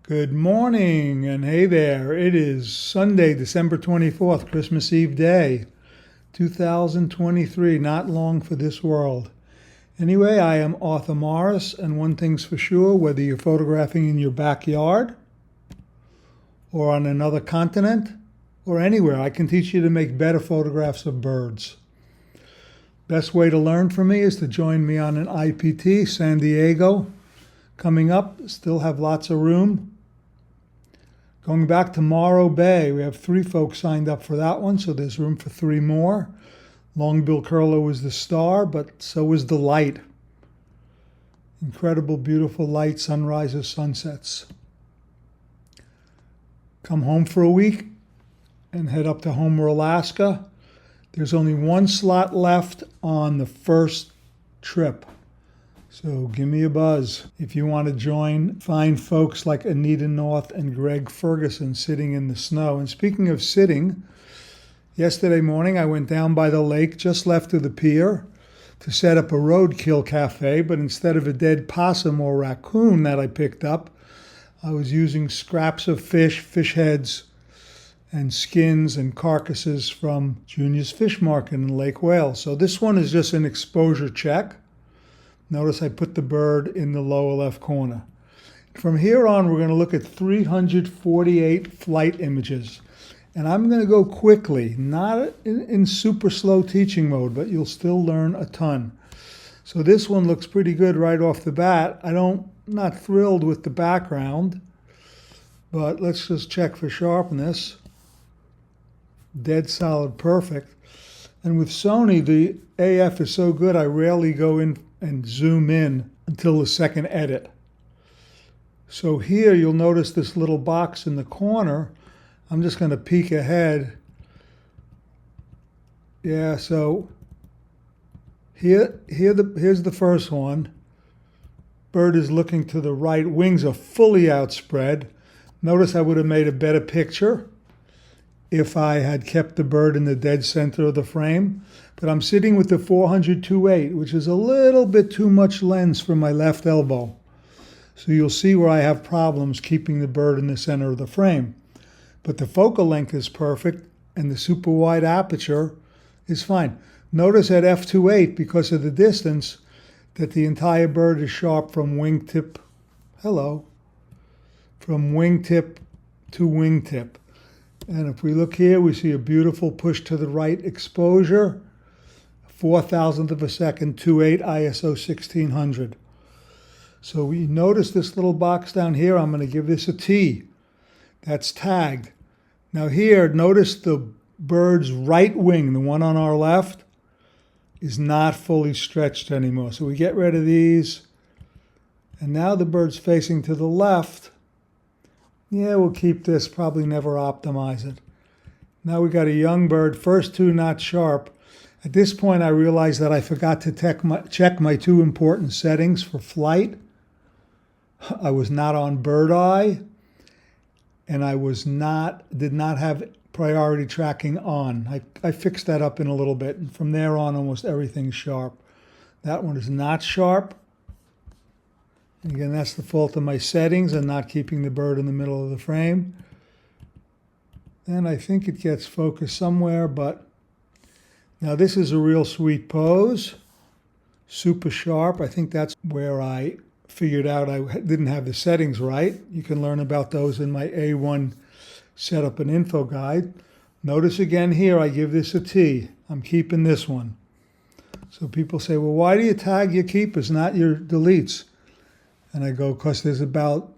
Good morning, and hey there. It is Sunday, December 24th, Christmas Eve day, 2023, not long for this world. Anyway, I am Arthur Morris, and one thing's for sure, whether you're photographing in your backyard or on another continent or anywhere, I can teach you to make better photographs of birds. Best way to learn from me is to join me on an IPT, San Diego. Coming up, still have lots of room. Going back to Morro Bay, we have 3 folks signed up for that one, so there's room for 3 more. Long-bill curlew was the star, but so was the light. Incredible, beautiful light, sunrises, sunsets. Come home for a week and head up to Homer, Alaska. There's only 1 slot left on the first trip. So give me a buzz if you want to join fine folks like Anita North and Greg Ferguson sitting in the snow. And speaking of sitting, yesterday morning I went down by the lake, just left of the pier, to set up a roadkill cafe, but instead of a dead possum or raccoon that I picked up, I was using scraps of fish heads, and skins and carcasses from Junior's Fish Market in Lake Wales. So this one is just an exposure check. Notice I put the bird in the lower left corner. From here on, we're going to look at 348 flight images. And I'm going to go quickly, not in super slow teaching mode, but you'll still learn a ton. So this one looks pretty good right off the bat. Not thrilled with the background, but let's just check for sharpness. Dead solid, perfect. And with Sony, the AF is so good, I rarely go in and zoom in until the second edit. So here you'll notice this little box in the corner. I'm just going to peek ahead. Yeah, so here's the first one. Bird is looking to the right. Wings are fully outspread. Notice I would have made a better picture if I had kept the bird in the dead center of the frame. But I'm sitting with the 400-2.8, which is a little bit too much lens for my left elbow. So you'll see where I have problems keeping the bird in the center of the frame. But the focal length is perfect, and the super wide aperture is fine. Notice at f2.8, because of the distance, that the entire bird is sharp from wingtip, from wingtip to wingtip. And if we look here, we see a beautiful push to the right exposure, 4,000th of a second, 2.8 ISO 1600. So we notice this little box down here. I'm going to give this a T. That's tagged. Now here, notice the bird's right wing, the one on our left, is not fully stretched anymore. So we get rid of these. And now the bird's facing to the left. Yeah, we'll keep this, probably never optimize it. Now we got a young bird, first 2 not sharp. At this point, I realized that I forgot to check my 2 important settings for flight. I was not on bird eye, and I did not have priority tracking on. I fixed that up in a little bit, and from there on, almost everything's sharp. That one is not sharp. And again, that's the fault of my settings and not keeping the bird in the middle of the frame. Then I think it gets focused somewhere, but now this is a real sweet pose. Super sharp. I think that's where I figured out I didn't have the settings right. You can learn about those in my A1 setup and info guide. Notice again here, I give this a T. I'm keeping this one. So people say, well, why do you tag your keepers, not your deletes? And I go, because there's about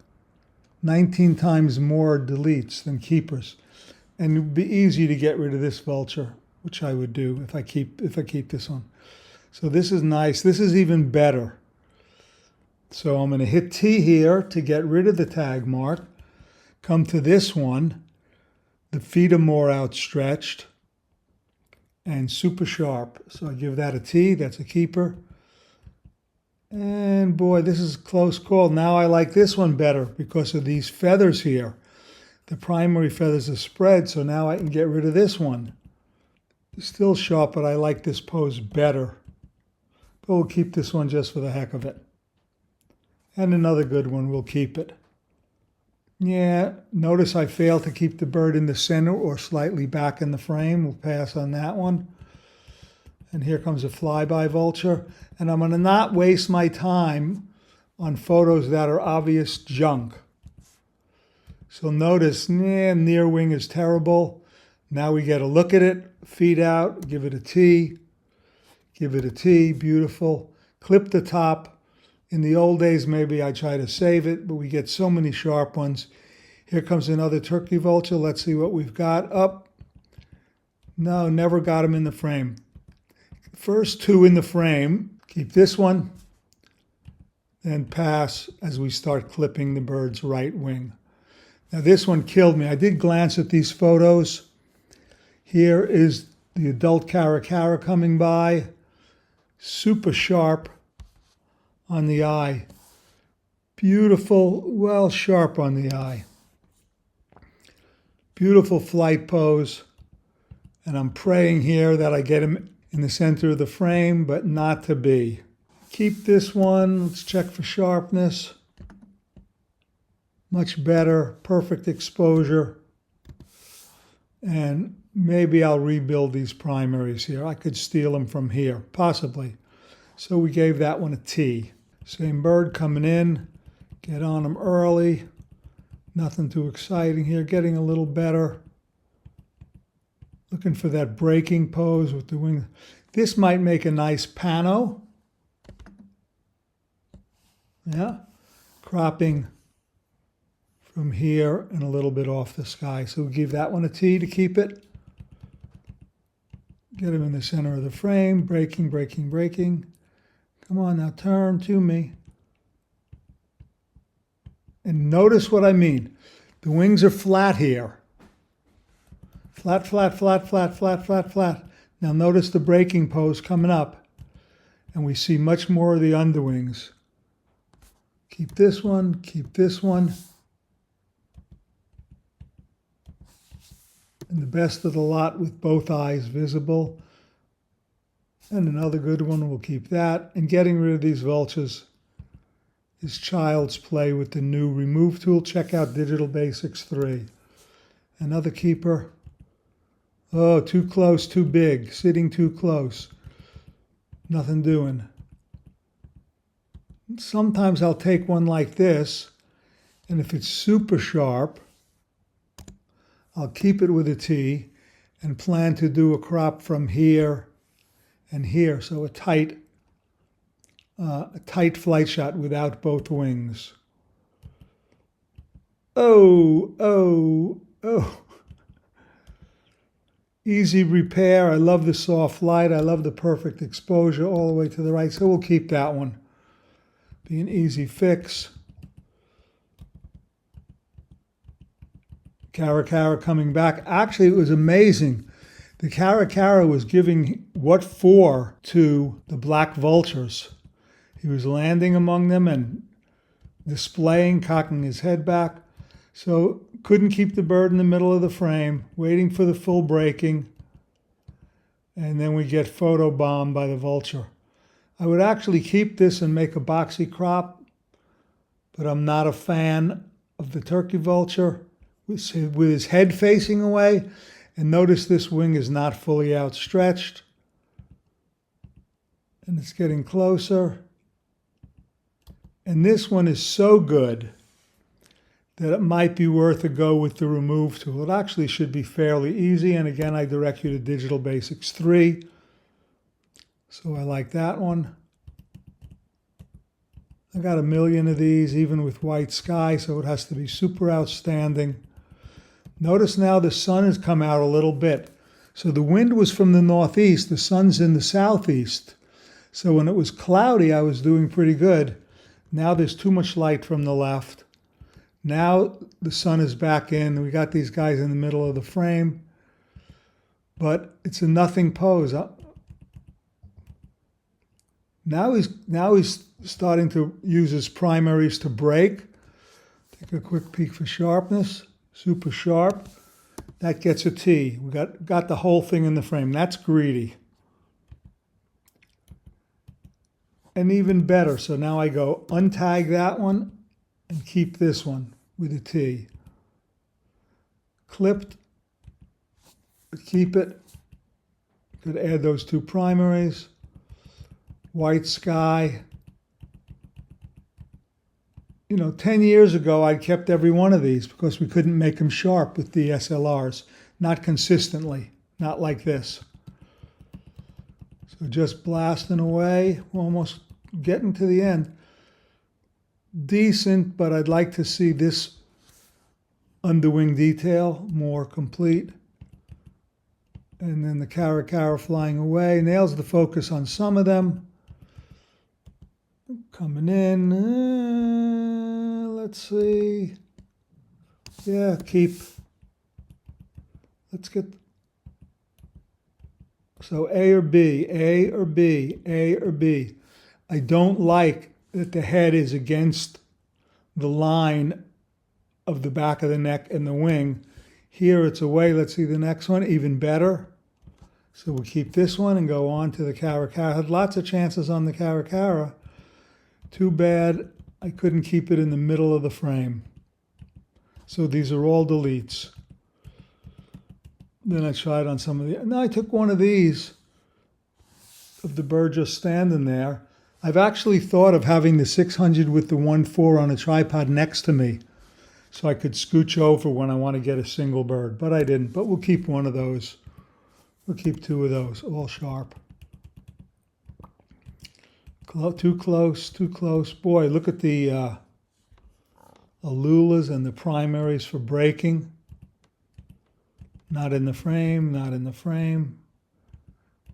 19 times more deletes than keepers. And it would be easy to get rid of this vulture, which I would do if I keep this one. So this is nice. This is even better. So I'm going to hit T here to get rid of the tag mark. Come to this one. The feet are more outstretched and super sharp. So I give that a T. That's a keeper. And boy, this is a close call. Now I like this one better because of these feathers here. The primary feathers are spread, so now I can get rid of this one. It's still sharp, but I like this pose better. But we'll keep this one just for the heck of it. And another good one, we'll keep it. Yeah, notice I failed to keep the bird in the center or slightly back in the frame. We'll pass on that one. And here comes a flyby vulture. And I'm going to not waste my time on photos that are obvious junk. So notice, near wing is terrible. Now we get a look at it, feet out, give it a T. Give it a T, beautiful. Clip the top. In the old days, maybe I try to save it, but we get so many sharp ones. Here comes another turkey vulture. Let's see what we've got. Up. No, never got him in the frame. First two in the frame. Keep this one. And pass as we start clipping the bird's right wing. Now this one killed me. I did glance at these photos. Here is the adult Cara Cara coming by. Super sharp on the eye. Beautiful, well sharp on the eye. Beautiful flight pose. And I'm praying here that I get him in the center of the frame, but not to be. Keep this one. Let's check for sharpness. Much better. Perfect exposure. And maybe I'll rebuild these primaries here. I could steal them from here, possibly. So we gave that one a T. Same bird coming in. Get on him early. Nothing too exciting here. Getting a little better. Looking for that breaking pose with the wing. This might make a nice pano. Yeah. Cropping from here and a little bit off the sky. So we'll give that one a T to keep it. Get him in the center of the frame. Breaking, breaking, breaking. Come on now, turn to me. And notice what I mean. The wings are flat here. Flat, flat, flat, flat, flat, flat, flat. Now notice the breaking pose coming up. And we see much more of the underwings. Keep this one, keep this one. And the best of the lot with both eyes visible. And another good one, we'll keep that. And getting rid of these vultures is child's play with the new remove tool. Check out Digital Basics 3. Another keeper. Oh, too close, too big, sitting too close. Nothing doing. Sometimes I'll take one like this, and if it's super sharp, I'll keep it with a T and plan to do a crop from here and here. So a tight flight shot without both wings. Oh, oh, oh. Easy repair. I love the soft light. I love the perfect exposure all the way to the right. So we'll keep that one. Be an easy fix. Cara Cara coming back. Actually, it was amazing. The Cara Cara was giving what for to the black vultures. He was landing among them and displaying, cocking his head back. So couldn't keep the bird in the middle of the frame, waiting for the full breaking. And then we get photobombed by the vulture. I would actually keep this and make a boxy crop, but I'm not a fan of the turkey vulture with his head facing away. And notice this wing is not fully outstretched. And it's getting closer. And this one is so good that it might be worth a go with the remove tool. It actually should be fairly easy. And again, I direct you to Digital Basics 3. So I like that one. I got a million of these, even with white sky, so it has to be super outstanding. Notice now the sun has come out a little bit. So the wind was from the northeast, the sun's in the southeast. So when it was cloudy, I was doing pretty good. Now there's too much light from the left. Now the sun is back in. We got these guys in the middle of the frame. But it's a nothing pose. Now he's starting to use his primaries to break. Take a quick peek for sharpness. Super sharp. That gets a T. We got the whole thing in the frame. That's greedy. And even better. So now I go untag that one and keep this one. with a T. Clipped, keep it. Could add those two primaries. White sky. You know, 10 years ago, I'd kept every one of these because we couldn't make them sharp with the SLRs. Not consistently, not like this. So just blasting away, we're almost getting to the end. Decent, but I'd like to see this underwing detail more complete. And then the Cara Cara flying away. Nails the focus on some of them. Coming in, let's see. Yeah, keep. Let's get, so A or B, A or B, A or B. I don't like that the head is against the line of the back of the neck and the wing. Here it's away. Let's see the next one, even better. So we'll keep this one and go on to the Cara Cara. Had lots of chances on the Cara Cara. Too bad I couldn't keep it in the middle of the frame. So these are all deletes. Then I tried on some of the, no, I took one of these of the bird just standing there. I've actually thought of having the 600 with the 1.4 on a tripod next to me so I could scooch over when I want to get a single bird, but I didn't. But we'll keep one of those. We'll keep two of those, all sharp. Too close, too close. Boy, look at the alulas and the primaries for breaking. Not in the frame, not in the frame,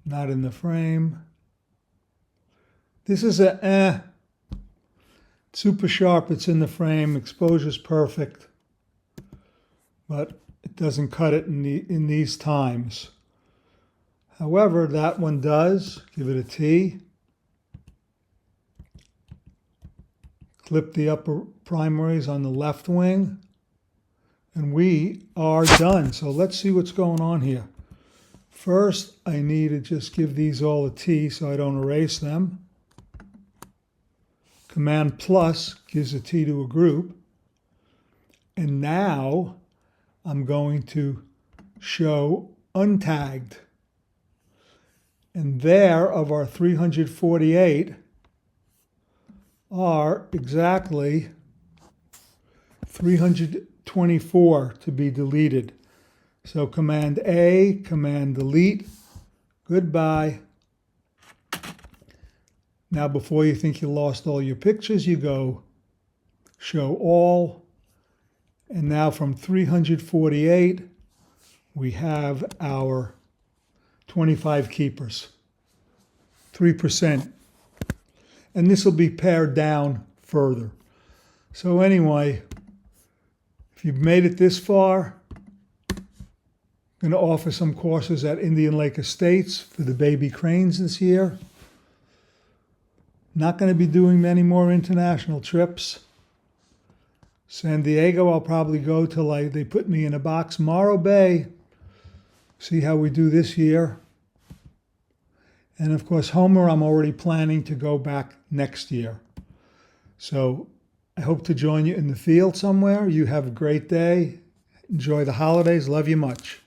not in the frame. This is a super sharp, it's in the frame, exposure's perfect, but it doesn't cut it in these times. However, that one does. Give it a T. Clip the upper primaries on the left wing. And we are done. So let's see what's going on here. First, I need to just give these all a T so I don't erase them. Command plus gives a T to a group. And now I'm going to show untagged. And there, of our 348, are exactly 324 to be deleted. So Command A, Command delete, goodbye. Now before you think you lost all your pictures, you go show all. And now from 348, we have our 25 keepers, 3%. And this will be pared down further. So anyway, if you've made it this far, I'm going to offer some courses at Indian Lake Estates for the baby cranes this year. Not going to be doing many more international trips. San Diego, I'll probably go till they put me in a box. Morro Bay, see how we do this year. And of course, Homer, I'm already planning to go back next year. So I hope to join you in the field somewhere. You have a great day. Enjoy the holidays. Love you much.